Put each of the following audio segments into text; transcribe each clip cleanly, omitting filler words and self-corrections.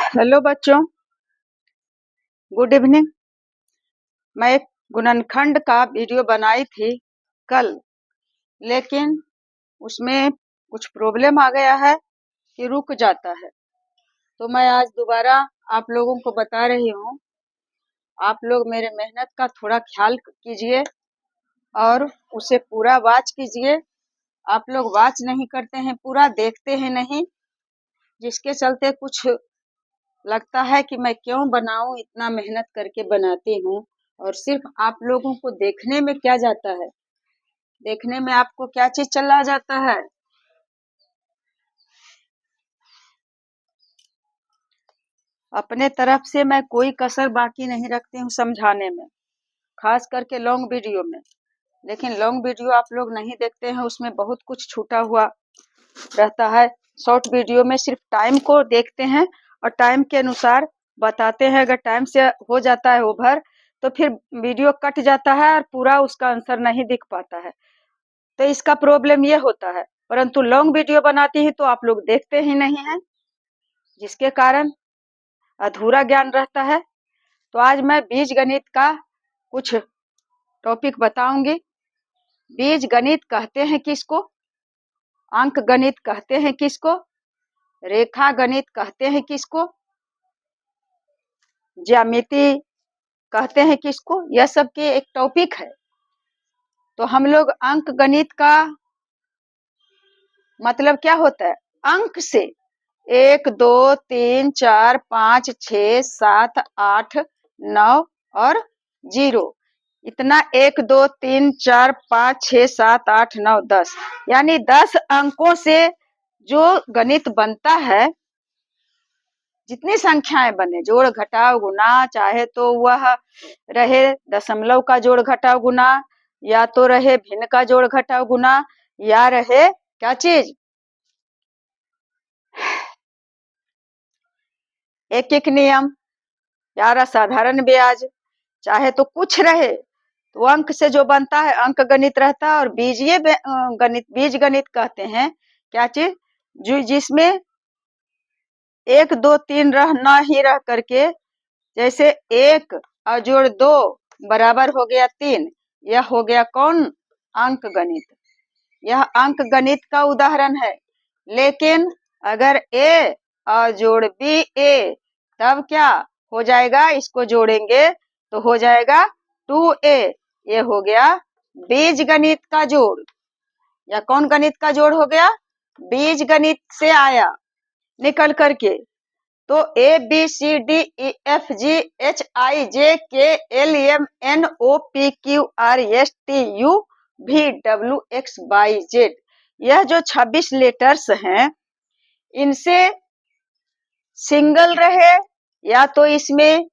Hello बच्चों, good evening. मैं एक गुणनखंड का वीडियो बनाई थी कल, लेकिन उसमें कुछ प्रॉब्लम आ गया है कि रुक जाता है। तो मैं आज दोबारा आप लोगों को बता रही हूँ। आप लोग मेरे मेहनत का थोड़ा ख्याल कीजिए और उसे पूरा वॉच कीजिए। आप लोग वॉच नहीं करते हैं, पूरा देखते हैं नहीं, जिसके चलते कुछ लगता है कि मैं क्यों बनाऊं, इतना मेहनत करके बनाती हूँ और सिर्फ आप लोगों को देखने में क्या जाता है, देखने में आपको क्या चीज चला जाता है। अपने तरफ से मैं कोई कसर बाकी नहीं रखती हूँ समझाने में, खास करके लॉन्ग वीडियो में। लेकिन लॉन्ग वीडियो आप लोग नहीं देखते हैं, उसमें बहुत कुछ छूटा हुआ रहता है। शॉर्ट वीडियो में सिर्फ टाइम को देखते हैं और टाइम के अनुसार बताते हैं। अगर टाइम से हो जाता है ओवर तो फिर वीडियो कट जाता है और पूरा उसका आंसर नहीं दिख पाता है। तो इसका प्रॉब्लम ये होता है। परंतु लॉन्ग वीडियो बनाती ही तो आप लोग देखते ही नहीं हैं, जिसके कारण अधूरा ज्ञान रहता है। तो आज मैं बीज गणित का कुछ टॉपिक बताऊंगी। बीज गणित कहते हैं किसको, अंक गणित कहते हैं किसको, रेखा गणित कहते हैं किसको, ज्यामिति कहते हैं किसको, यह सब के एक टॉपिक है। तो हम लोग अंक गणित का मतलब क्या होता है, अंक से 1 2 3 4 5 6 7 8 9 और 0, इतना 1 2 3 4 5 6 7 8 9 10, यानी 10 अंकों से जो गणित बनता है, जितनी संख्याएं बने, जोड़ घटाव गुना, चाहे तो वह रहे दशमलव का जोड़ घटाव गुना, या तो रहे भिन्न का जोड़ घटाव गुना, या रहे क्या चीज, एक एक नियम या असाधारण ब्याज, चाहे तो कुछ रहे, तो अंक से जो बनता है अंक गणित रहता है। और बीजीय गणित, बीज गणित कहते हैं क्या चीज, जो जिसमें 1 2 3 न ही रह करके, जैसे 1 और जोड़ 2 बराबर हो गया 3, यह हो गया कौन, अंक गणित। यह अंक गणित का उदाहरण है। लेकिन अगर a और जोड़ b a, तब क्या हो जाएगा, इसको जोड़ेंगे तो हो जाएगा 2a, ये हो गया बीज गणित का जोड़। या कौन गणित का जोड़ हो गया, बीज गणित से आया निकल करके। तो a b c d e f g h i j k l m n o p q r s t u v w x y z, यह जो 26 लेटर्स हैं, इनसे सिंगल रहे या तो इसमें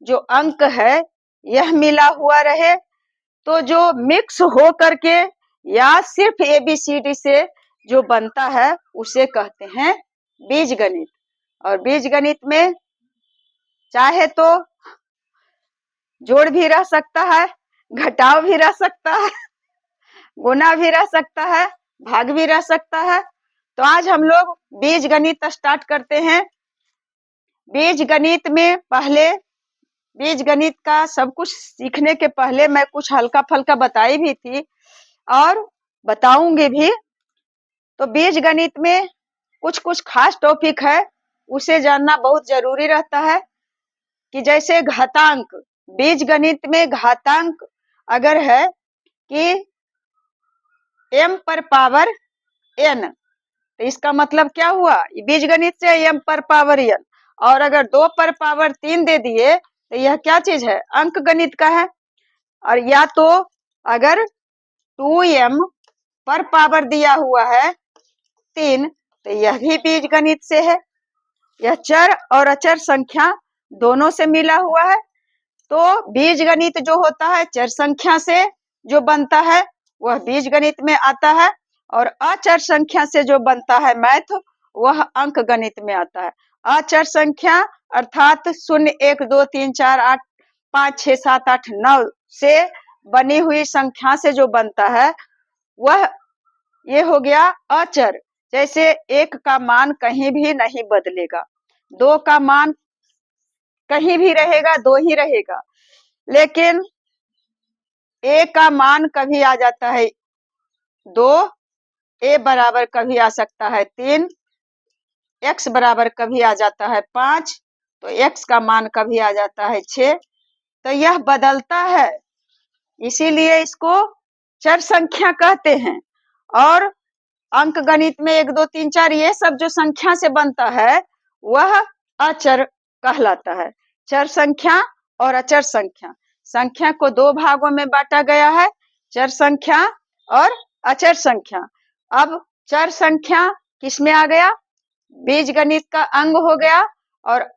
जो अंक है यह मिला हुआ रहे, तो जो मिक्स हो करके या सिर्फ ABCD से जो बनता है उसे कहते हैं बीज गणित। और बीज गणित में चाहे तो जोड़ भी रह सकता है, घटाव भी रह सकता है, गुना भी रह सकता है, भाग भी रह सकता है। तो आज हम लोग बीज गणित स्टार्ट करते हैं। बीज गणित में पहले, बीज गणित का सब कुछ सीखने के पहले मैं कुछ हल्का फल्का बताई भी थी और बताऊंगी भी। तो बीज गणित में कुछ कुछ खास टॉपिक है, उसे जानना बहुत जरूरी रहता है। कि जैसे घातांक, बीज गणित में घातांक अगर है कि m पर पावर n, तो इसका मतलब क्या हुआ, बीज गणित से m पर पावर n, और अगर 2 पर पावर 3 दे दिए तो यह क्या चीज है, अंक गणित का है। और या तो अगर 2m पर पावर दिया हुआ है 3, तो यह भी बीज गणित से है। यह चर और अचर संख्या दोनों से मिला हुआ है। तो बीज गणित जो होता है चर संख्या से जो बनता है वह बीज गणित में आता है, और अचर संख्या से जो बनता है मैथ, वह अंक गणित में आता है। अचर संख्या अर्थात 0 1 2 3 4 8 5 6 7 8 9 से बनी हुई संख्या से जो बनता है वह ये हो गया अचर। जैसे 1 का मान कहीं भी नहीं बदलेगा, 2 का मान कहीं भी रहेगा, 2 ही रहेगा, लेकिन a का मान कभी आ जाता है 2, a बराबर कभी आ सकता है 3, x बराबर कभी आ जाता है 5, तो x का मान कभी आ जाता है 6। तो यह बदलता है, इसीलिए इसको चर संख्या कहते हैं। और अंक गणित में 1 2 3 4 ये सब जो संख्या से बनता है वह अचर कहलाता है। चर संख्या और अचर संख्या, संख्या को 2 भागों में बांटा गया है, चर संख्या और अचर संख्या। अब चर संख्या किसमें आ गया, बीज गणित का अंग हो गया, और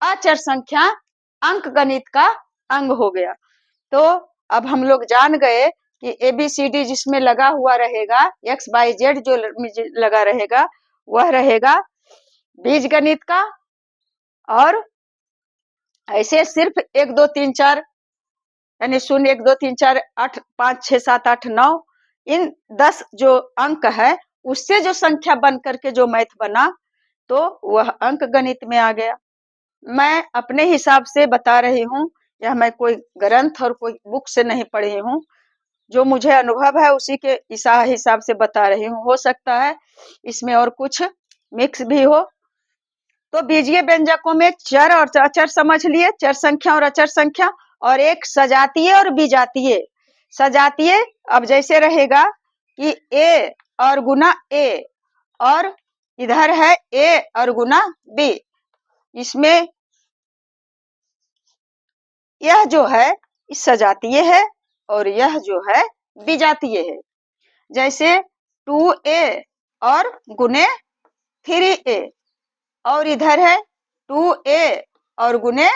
अचर संख्या अंक गणित का अंग हो गया। तो अब हम लोग जान गए कि ABCD जिसमें लगा हुआ रहेगा, XYZ जो लगा रहेगा वह रहेगा बीज गणित का, और ऐसे सिर्फ 1 2 3 4 यानी 0 1 2 3 4 8 5 6 7 8 9 इन 10 जो अंक है उससे जो संख्या बन करके जो मैथ बना तो वह अंक गणित में आ गया। मैं अपने हिसाब से बता रही हूँ, यह मैं कोई ग्रंथ और कोई बुक से नहीं पढ़ी हूँ, जो मुझे अनुभव है उसी के हिसाब से बता रही हूँ। हो सकता है इसमें और कुछ मिक्स भी हो। तो बीजीय व्यंजकों में चर और अचर समझ लिए, चर संख्या और अचर संख्या, और एक सजातीय और विजातीय। सजातीय अब जैसे रहेगा कि a और गुना a, और इधर है a और गुना b, इसमें यह जो है इस सजातीय है और यह जो है विजातीय है। जैसे 2a और गुने 3a, और इधर है 2a और गुने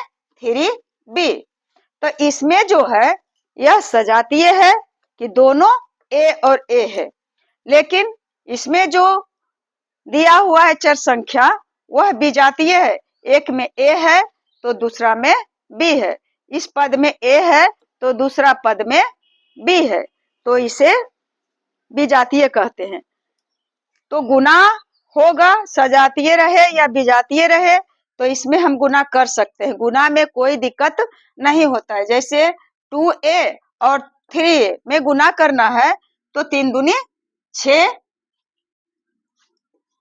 3b। तो इसमें जो है यह सजातीय है कि दोनों a और a है, लेकिन इसमें जो दिया हुआ है चर संख्या वह विजातीय है। एक में a है तो दूसरा में b है, इस पद में a है तो दूसरा पद में b है, तो इसे विजातीय कहते हैं। तो गुना होगा सजातीय रहे या विजातीय रहे तो इसमें हम गुना कर सकते हैं, गुना में कोई दिक्कत नहीं होता है। जैसे 2a और 3a में गुना करना है तो 3 दूनी 6,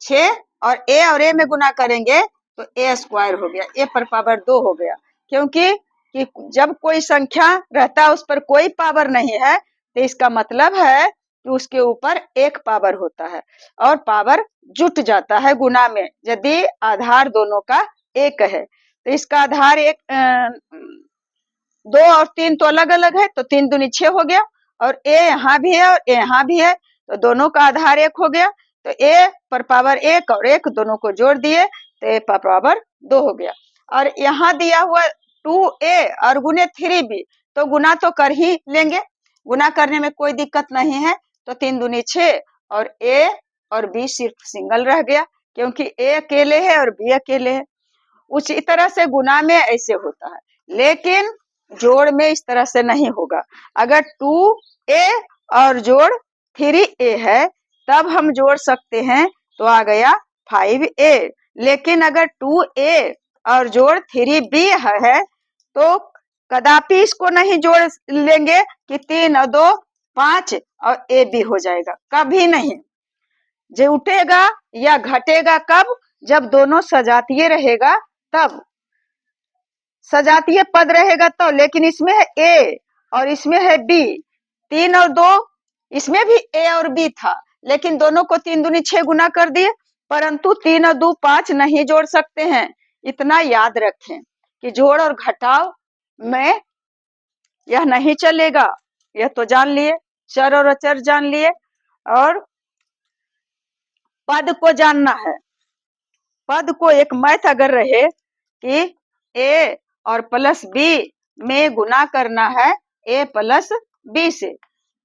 6 और a में गुना करेंगे तो a स्क्वायर हो गया, a पर पावर 2 हो गया। क्योंकि कि जब कोई संख्या रहता है उस पर कोई पावर नहीं है तो इसका मतलब है कि उसके ऊपर एक पावर होता है, और पावर जुट जाता है गुना में यदि आधार दोनों का एक है। तो इसका आधार 2 और 3 तो अलग अलग है, तो 3 दूनी 6 हो गया, और a यहाँ भी है और a यहाँ भी है, तो दोनों का आधार 1 हो गया। तो a पर पावर 1 और 1 दोनों को जोड़ दिए तो a पर पावर 2 हो गया। और यहाँ दिया हुआ 2a और गुने 3b, तो गुना तो कर ही लेंगे, गुना करने में कोई दिक्कत नहीं है। तो 3 दूनी 6 और a और b सिर्फ सिंगल रह गया, क्योंकि a अकेले है और b अकेले है। उसी तरह से गुना में ऐसे होता है, लेकिन जोड़ में इस तरह से नहीं होगा। अगर 2a और जोड़ 3a है तब हम जोड़ सकते हैं, तो आ गया 5a। लेकिन अगर 2a और जोड़ 3b है तो कदापि इसको नहीं जोड़ लेंगे कि 3 और 2 5 और a भी हो जाएगा, कभी नहीं। जो उठेगा या घटेगा कब, जब दोनों सजातीय रहेगा तब, सजातीय पद रहेगा तो। लेकिन इसमें है a और इसमें है b, 3 और 2 इसमें भी a और b था, लेकिन दोनों को 3 दूनी 6 गुना कर दिए, परंतु 3 और 2 5 नहीं जोड़ सकते हैं। इतना याद रखें कि जोड़ और घटाव में यह नहीं चलेगा। यह तो जान लिए, चर और अचर जान लिए, और पद को जानना है। पद को एक मैथ अगर रहे कि a और प्लस b में गुना करना है a प्लस b से,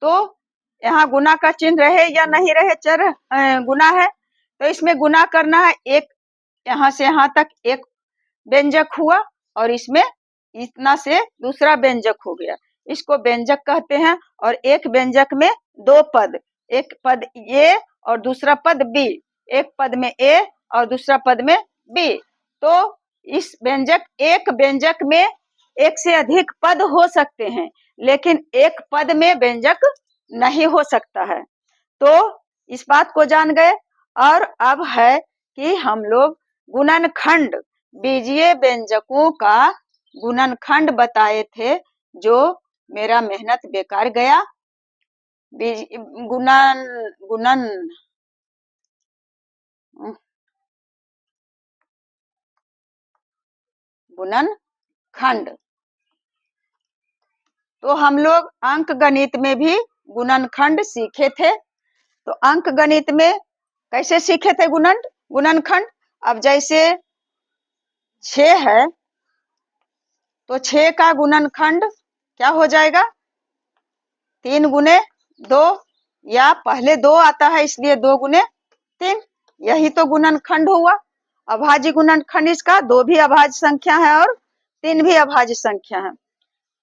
तो यहाँ गुना का चिन्ह रहे या नहीं रहे, चर गुना है तो इसमें गुना करना है। एक यहाँ से यहाँ तक एक व्यंजक हुआ और इसमें इतना से दूसरा व्यंजक हो गया, इसको व्यंजक कहते हैं। और एक व्यंजक में 2 पद, एक पद a और दूसरा पद b, एक पद में a और दूसरा पद में b, तो इस व्यंजक, एक व्यंजक में एक से अधिक पद हो सकते हैं, लेकिन एक पद में व्यंजक नहीं हो सकता है। तो इस बात को जान गए। और अब है कि हम लोग गुणनखंड, बीजीय व्यंजकों का गुणनखंड बताए थे, जो मेरा मेहनत बेकार गया। गुणन गुणन गुणनखंड, तो हम लोग अंक गणित में भी गुणनखंड सीखे थे। तो अंक गणित में कैसे सीखे थे गुणनखंड? अब जैसे 6 है, तो 6 का गुणनखंड क्या हो जाएगा? 3 गुने 2, या पहले 2 आता है इसलिए 2 गुने 3, यही तो गुणनखंड हुआ। अभाज्य गुणनखंड इसका 2 भी अभाज्य संख्या है और 3 भी अभाज्य संख्या है।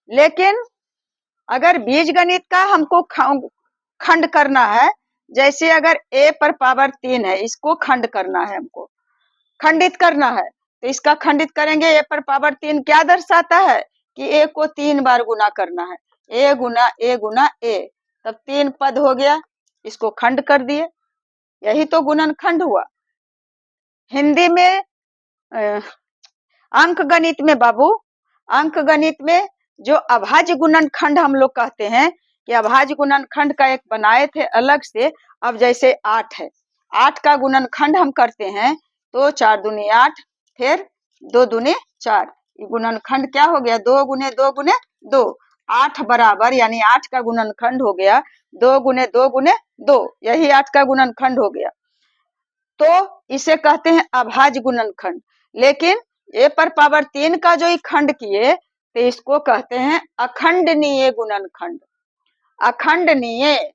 लेकिन अगर बीजगणित का हमको खंड करना है, जैसे अगर a पर पावर 3 है, इसको खंड करना है, हमको खंडित करना है, तो इसका खंडित करेंगे। a पर पावर 3 क्या दर्शाता है कि a को 3 बार गुना करना है, a Guna a Guna a, तब 3 पद हो गया, इसको खंड कर दिए, यही तो गुणनखंड हुआ। हिंदी में अंक गणित में बाबू, अंक गणित में जो अभाज्य गुणनखंड हम लोग कहते हैं कि अभाज्य गुणनखंड का एक बनाए थे अलग से। अब जैसे 8 है, 8 का गुणनखंड हम करते हैं तो 4 दूनी 8, फिर 2 दूनी 4, गुणनखंड क्या हो गया? 2 गुने 2 गुने 2, 8 बराबर, यानी 8 का गुणनखंड हो गया 2 गुने 2 गुने 2, यही 8 का गुणनखंड हो गया। तो इसे कहते हैं अभाज्य गुणनखंड। लेकिन a पर पावर 3 का जो खंड किए, तो इसको कहते हैं अखंडनीय गुणनखंड। अखंडनीय,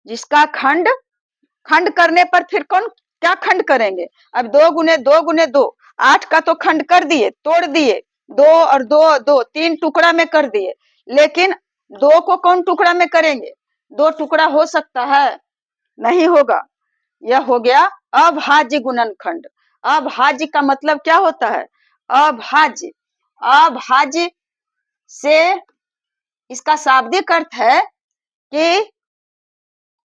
जिसका खंड करने पर फिर कौन क्या खंड करेंगे? अब 2 गुने 2 गुने 2, 8 का तो खंड कर दिए, तोड़ दिए, 2 और 2 2, 3 टुकड़ा में कर दिए। लेकिन 2 को कौन टुकड़ा में करेंगे? 2 टुकड़ा हो सकता है? नहीं होगा। यह हो गया अभाज्य गुणनखंड। अभाज्य का मतलब क्या होता है? अभाज्य, अभाज्य से इसका शाब्दिक अर्थ है कि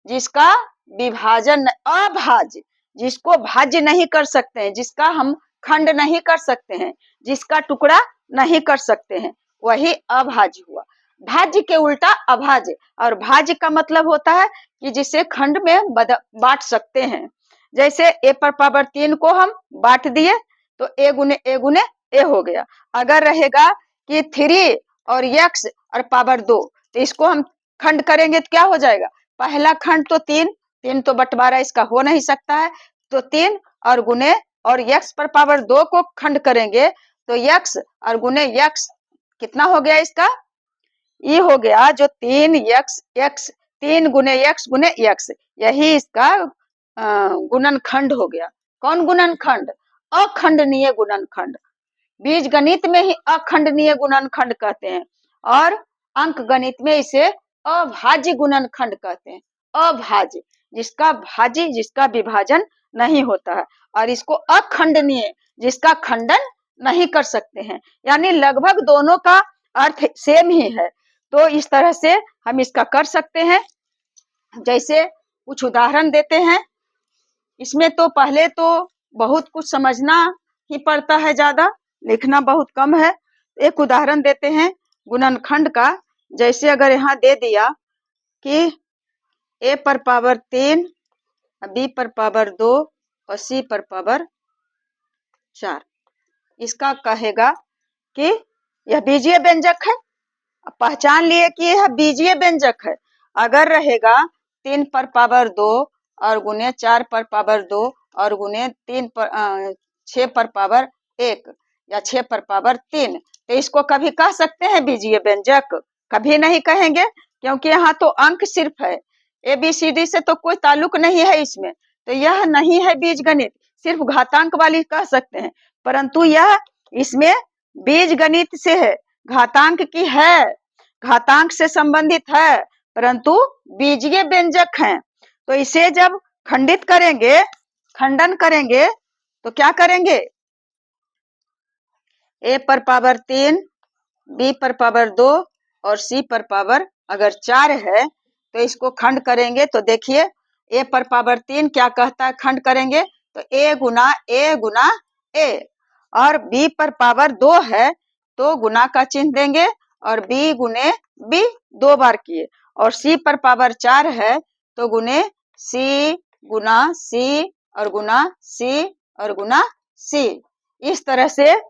जिसका विभाजन, अभाज्य, जिसको भाज्य नहीं कर सकते हैं, जिसका हम खंड नहीं कर सकते हैं, जिसका टुकड़ा नहीं कर सकते हैं, वही अभाज्य हुआ। भाज्य के उल्टा अभाज्य, और भाज्य का मतलब होता है कि जिसे खंड में बांट सकते हैं। जैसे a पर पावर 3 को हम बांट दिए तो a गुने a हो गया। अगर रहेगा कि 3 और x और पावर 2, तो इसको हम खंड करेंगे तो क्या हो जाएगा? पहला खंड तो 3, 3 तो बंटवारा इसका हो नहीं सकता है, तो 3 और गुने, और x पर पावर 2 को खंड करेंगे तो x और गुने x, कितना हो गया इसका? ये हो गया जो 3x, x 3 गुने x, यही इसका गुणनखंड हो गया। कौन गुणनखंड? अखंडनीय गुणनखंड। बीज गणित में ही अखंडनीय गुणनखंड कहते हैं, और अंक गणित में इसे अभाज्य गुणनखंड कहते हैं। अभाज्य, जिसका भाज्य, जिसका विभाजन नहीं होता है, और इसको अखंडनीय, जिसका खंडन नहीं कर सकते हैं। यानी लगभग दोनों का अर्थ सेम ही है। तो इस तरह से हम इसका कर सकते हैं। जैसे कुछ उदाहरण देते हैं। इसमें तो पहले तो बहुत कुछ समझना ही पड़ता है, ज्यादा लिखना बहुत कम है। एक उदाहरण देते हैं गुणनखंड का। जैसे अगर यहाँ दे दिया कि a पर पावर 3, b पर पावर 2 और c पर पावर 4, इसका कहेगा कि यह बीजीय व्यंजक है। पहचान लिए कि यह बीजीय व्यंजक है। अगर रहेगा 3 पर पावर 2 और गुने 4 पर पावर 2 और गुने 6 पर पावर 1 या 6 पर पावर 3, तो इसको कभी कह सकते हैं बीजीय व्यंजक? कभी नहीं कहेंगे, क्योंकि यहाँ तो अंक सिर्फ है, ABCD से तो कोई ताल्लुक नहीं है इसमें। तो यह नहीं है बीजगणित, सिर्फ घातांक वाली कह सकते हैं। परंतु यह इसमें बीजगणित से है, घातांक की है, घातांक से संबंधित है, परंतु बीजीय व्यंजक है। तो इसे जब खंडित करेंगे, खंडन करेंगे, तो क्या करेंगे? ए पर पावर 3, बी पर पावर 2 और सी पर पावर अगर 4 है तो इसको खंड करेंगे तो देखिए ए पर पावर 3 क्या कहता है, खंड करेंगे तो ए गुना ए, और बी पर पावर 2 है तो गुना का चिन्ह देंगे और बी गुने बी 2 बार किए, और सी पर पावर 4 है तो गुने सी गुना सी और गुना सी और गुना सी। इस तरह से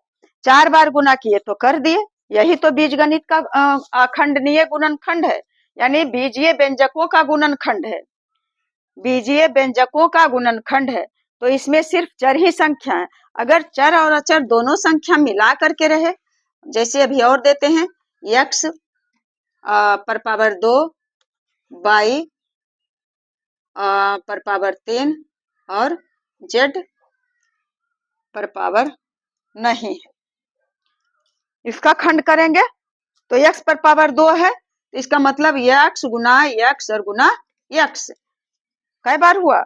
4 बार गुना किए तो कर दिए। यही तो बीजगणित का अखंडनीय गुणनखंड है, यानी बीजीय व्यंजकों का गुणनखंड है, बीजीय व्यंजकों का गुणनखंड है। तो इसमें सिर्फ चर ही संख्या है। अगर चर और अचर दोनों संख्या मिला करके रहे, जैसे अभी और देते हैं x पर पावर 2, y पर पावर 3 और z पर पावर नहीं है, इसका खंड करेंगे तो x पर पावर 2 है तो इसका मतलब x गुना x और गुना x। कई बार हुआ,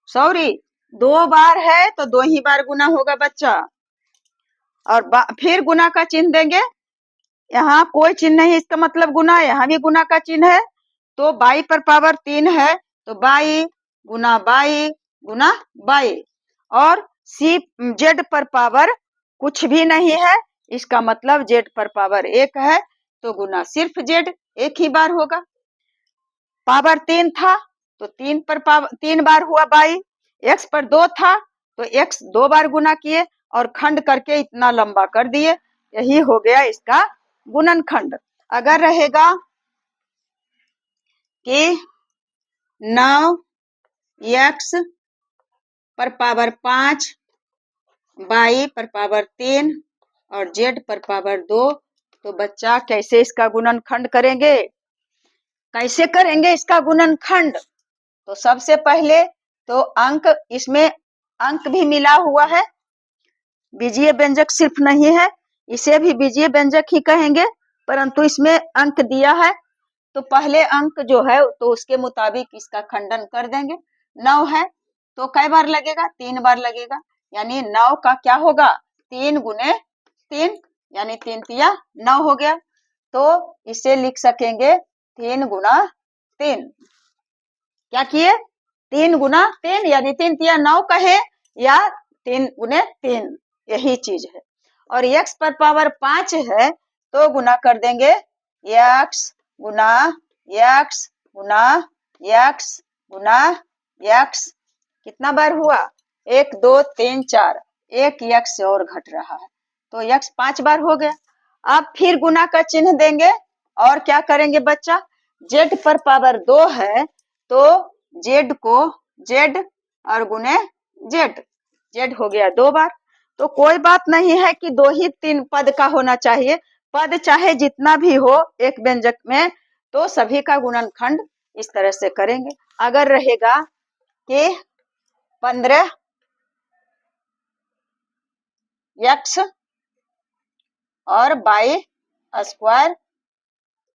सॉरी 2 बार है तो 2 ही बार गुना होगा बच्चा, और फिर गुना का चिन्ह देंगे। यहाँ कोई चिन्ह नहीं, इसका मतलब गुना, यहाँ भी गुना का चिन्ह है। तो बाई पर पावर 3 है तो बाई गुना बाई, और सी जेड पर पावर कुछ भी नहीं है, इसका मतलब जेड पर पावर 1 है तो गुना सिर्फ जेड एक ही बार होगा। पावर 3 था तो 3 पर पावर 3 बार हुआ बाई, एक्स पर 2 था तो एक्स 2 बार गुना किए और खंड करके इतना लंबा कर दिए। यही हो गया इसका गुणनखंड। अगर रहेगा कि 9x पर पावर 5, y पर पावर 3 और z पर पावर 2, तो बच्चा कैसे इसका गुणनखंड करेंगे, कैसे करेंगे इसका गुणनखंड? तो सबसे पहले तो अंक, इसमें अंक भी मिला हुआ है, बीजीय व्यंजक सिर्फ नहीं है, इसे भी बीजीय व्यंजक ही कहेंगे, परंतु इसमें अंक दिया है तो पहले अंक जो है तो उसके मुताबिक इसका खंडन कर देंगे। 9 है तो कई बार लगेगा, 3 बार लगेगा, यानी 9 का क्या होगा 3 गुने 3, यानी 3 तिया 9 हो गया। तो इसे लिख सकेंगे 3 गुना 3। क्या किए 3 गुना 3, यानी 3 तिया 9 कहे या 3 गुने 3, यही चीज है। और x पर पावर 5 है तो गुना कर देंगे x गुना x गुना x गुना x। कितना बार हुआ 1 2 3 4, एक x और घट रहा है तो x 5 बार हो गया। अब फिर गुना का चिन्ह देंगे और क्या करेंगे बच्चा, z पर पावर 2 है तो z को z और गुने z हो गया 2 बार। तो कोई बात नहीं है कि 2 ही 3 पद का होना चाहिए, पद चाहे जितना भी हो एक व्यंजक में, तो सभी का गुणनखंड इस तरह से करेंगे। अगर रहेगा कि 15x और y स्क्वायर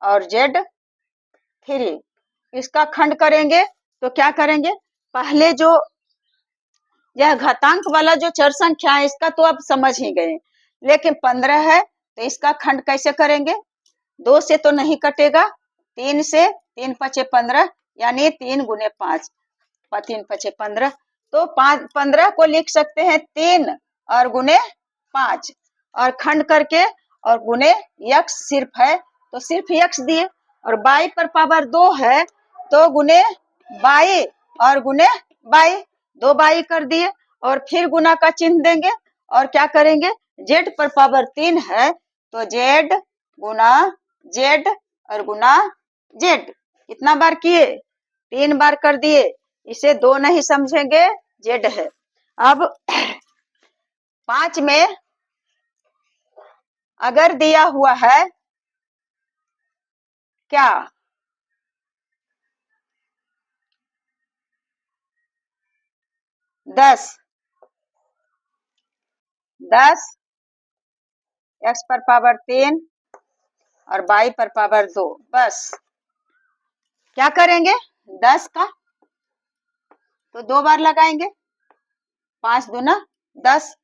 और z3, इसका खंड करेंगे तो क्या करेंगे, पहले जो यह घातांक वाला जो चर संख्या है इसका तो आप समझ ही गए, लेकिन 15 है तो इसका खंड कैसे करेंगे, 2 से तो नहीं कटेगा, 3 से, 3 पचे 15 यानी 3 गुने 5, 3 पचे 15, तो 15 को लिख सकते हैं 3 और गुने 5 और खंड करके, और गुने x सिर्फ है तो सिर्फ x दिए, और y पर पावर 2 है तो गुने y और गुने y, 2 y कर दिए, और फिर गुना का चिन्ह देंगे और क्या करेंगे, z पर पावर 3 है तो z गुना z और गुना z। कितना बार किए 3 बार कर दिए, इसे 2 नहीं समझेंगे, z है। अब 5 में अगर दिया हुआ है क्या 10 x पर पावर 3 और y पर पावर 2, बस क्या करेंगे 10 का तो 2 बार लगाएंगे, 5 दूना 10,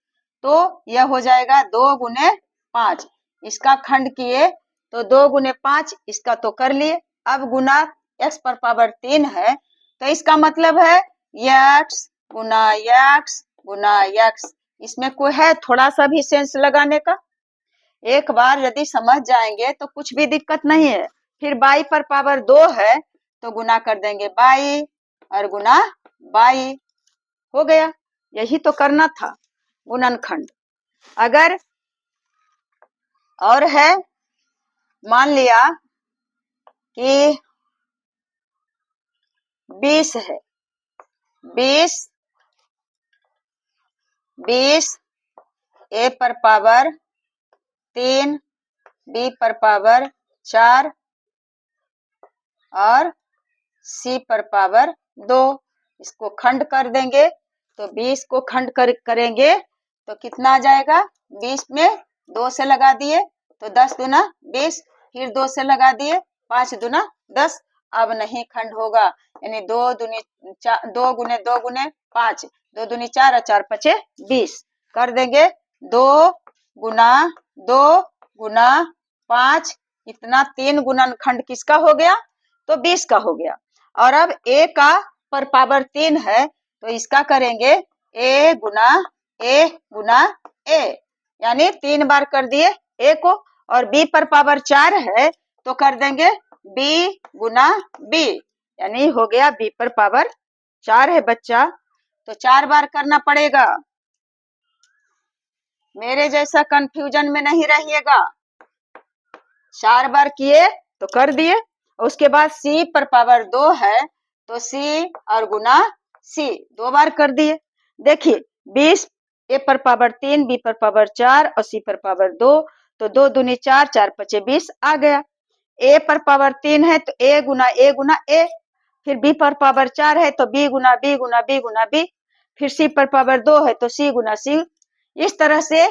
तो यह हो जाएगा 2 गुने 5, इसका खंड किए तो 2 गुने 5, इसका तो कर लिए। अब गुना x पर पावर 3 है, तो इसका मतलब है x गुना x गुना x। इसमें कोई है थोड़ा सा भी सेंस लगाने का? एक बार यदि समझ जाएंगे तो कुछ भी दिक्कत नहीं है। फिर 22 पर पावर 2 है तो गुना कर देंगे 22 और गुना 22, हो गया। यही तो करना था गुणनखंड। अगर और है, मान लिया कि 20 है, 20 a पर पावर 3, b पर पावर 4 और c पर पावर 2। इसको खंड कर देंगे तो 20 को खंड करेंगे तो कितना आ जाएगा? 20 में 2 से लगा दिए तो 10 दूना 20, फिर 2 से लगा दिए 5 दूना 10। अब नहीं खंड होगा, यानी 2 गुने 2 गुने 5, 2 दूनी 4 और 4 पचे 20 कर देंगे। 2 गुना 2 गुना 5, इतना 3 गुणनखंड किसका हो गया? तो 20 का हो गया। और अब a का पर पावर 3 है तो इसका करेंगे a गुना a, यानी 3 बार कर दिए a को। और b पर पावर 4 है तो कर देंगे b गुना b, यानी हो गया b पर पावर 4 है बच्चा, तो 4 बार करना पड़ेगा। मेरे जैसा कंफ्यूजन में नहीं रहिएगा। 4 बार किए तो कर दिए। उसके बाद c पर पावर 2 है तो c और गुना c 2 बार कर दिए। देखिए 20 a पर पावर 3, b पर पावर 4 और c पर पावर 2, तो 2 दूनी 4, 4 पचे 20 आ गया। a पर पावर 3 है तो a गुना a, फिर b पर पावर 4 है तो b गुना b गुना b गुना b, फिर c पर पावर 2 है तो c गुना c। इस तरह से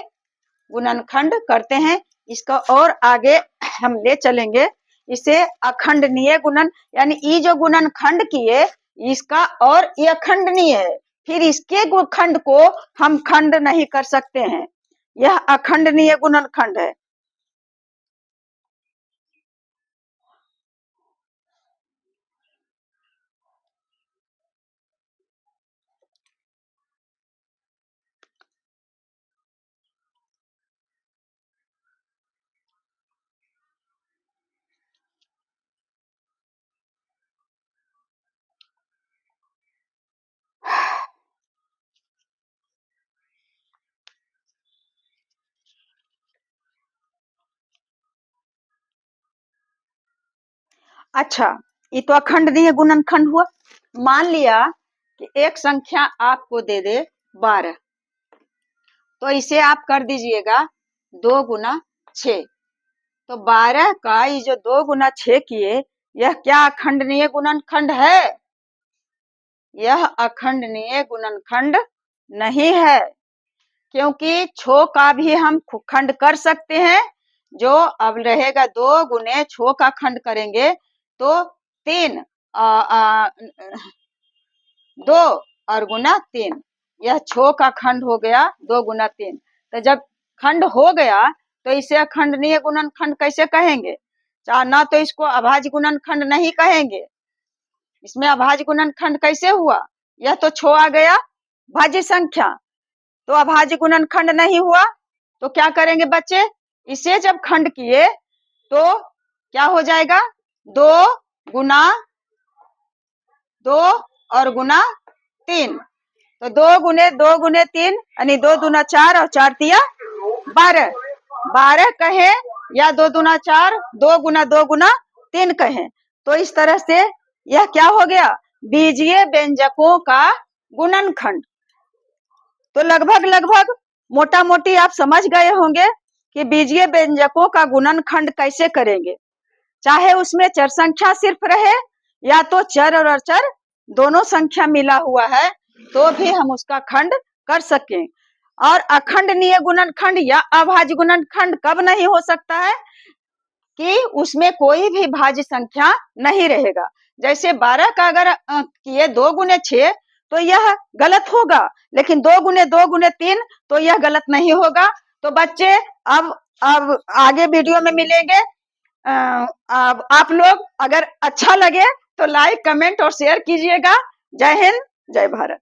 गुणनखंड करते हैं। इसका और आगे हम ले चलेंगे, इसे अखंडनीय गुणन, यानी ये जो गुणनखंड किए इसका और ये अखंडनीय है, फिर इसके खंड को हम खंड नहीं कर सकते हैं। यह अखंडनीय गुणनखंड है। अच्छा, ये तो अखंडनीय गुणनखंड हुआ। मान लिया कि एक संख्या आपको दे दे 12, तो इसे आप कर दीजिएगा 2 गुना 6। तो 12 का ये जो 2 गुना 6 किए, यह क्या अखंडनीय गुणनखंड है? यह अखंडनीय गुणनखंड नहीं है, क्योंकि 6 का भी हम खंड कर सकते हैं। जो अब रहेगा 2 गुने 6 का खंड करेंगे तो 3 2 और गुना 3, यह 6 का खंड हो गया 2 गुना 3। तो जब खंड हो गया तो इसे अखंडनीय गुणनखंड कैसे कहेंगे? ना तो इसको अभाज्य गुणनखंड नहीं कहेंगे। इसमें अभाज्य गुणनखंड कैसे हुआ? यह तो 6 आ गया भाज्य संख्या, तो अभाज्य गुणनखंड नहीं हुआ। तो क्या करेंगे बच्चे? इसे जब खंड किए तो क्या हो जाएगा? 2 गुना 2 और गुना 3, तो 2 गुने 3, यानी 2 दूना 4 और 4 तिया 12, 12 कहे या 2 दूना 4, 2 गुना 3 कहे। तो इस तरह से यह क्या हो गया? बीजीय व्यंजकों का गुणनखंड। तो लगभग मोटा मोटी आप समझ गए होंगे कि बीजीय व्यंजकों का गुणनखंड कैसे करेंगे। चाहे उसमें चर संख्या सिर्फ रहे या तो चर और अचर दोनों संख्या मिला हुआ है तो भी हम उसका खंड कर सकें। और अखंडनीय गुणनखंड या अभाज्य गुणनखंड कब नहीं हो सकता है? कि उसमें कोई भी भाज्य संख्या नहीं रहेगा। जैसे 12 का अगर किए 2 गुने 6 तो यह गलत होगा, लेकिन 2 गुने 3 तो यह गलत नहीं होगा। तो बच्चे अब अब आगे वीडियो में मिलेंगे। अब आप लोग अगर अच्छा लगे तो लाइक, कमेंट और शेयर कीजिएगा। जय हिंद, जय भारत।